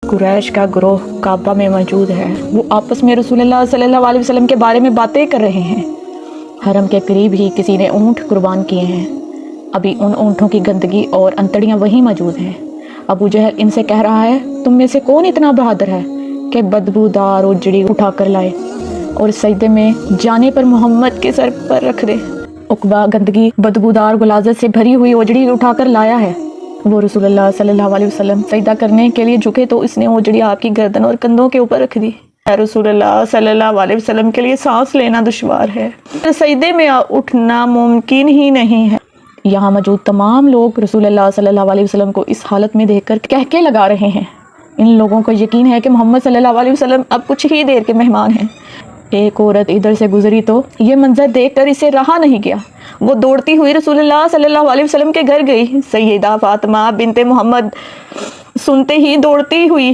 कुरैश का ग्रोह काबा में मौजूद है। वो आपस में रसूलुल्लाह सल्लल्लाहु अलैहि वसल्लम के बारे में बातें कर रहे हैं। हरम के करीब ही किसी ने ऊँट कुर्बान किए हैं। अभी उन ऊँटों की गंदगी और अंतड़ियाँ वहीं मौजूद हैं। अबू जहल इनसे कह रहा है, तुम में से कौन इतना बहादुर है कि बदबूदार उजड़ी उठा कर लाए और सजदे में जाने पर मोहम्मद के सर पर रख दे। उकबा गंदगी बदबूदार गुलाजत से भरी हुई उजड़ी उठाकर लाया है। वो रसूलुल्लाह सल्लल्लाहु अलैहि वसल्लम सजदा करने के लिए झुके तो इसने उजड़ी आपकी गर्दन और कंधों के ऊपर रख दी। रसूलुल्लाह सल्लल्लाहु अलैहि वसल्लम के लिए सांस लेना दुश्वार है, सजदे में उठना मुमकिन ही नहीं है। यहाँ मौजूद तमाम लोग रसूलुल्लाह सल्लल्लाहु अलैहि वसल्लम को इस हालत में देखकर कहके लगा रहे हैं। इन लोगों को यकीन है कि मोहम्मद सल्लल्लाहु अलैहि वसल्लम अब कुछ ही देर के मेहमान हैं। एक औरत इधर से गुजरी तो ये मंजर देखकर इसे रहा नहीं गया। वो दौड़ती हुई रसूलुल्लाह सल्लल्लाहु अलैहि वसल्लम के घर गई। सैयदा फातिमा बिनते मोहम्मद सुनते ही दौड़ती हुई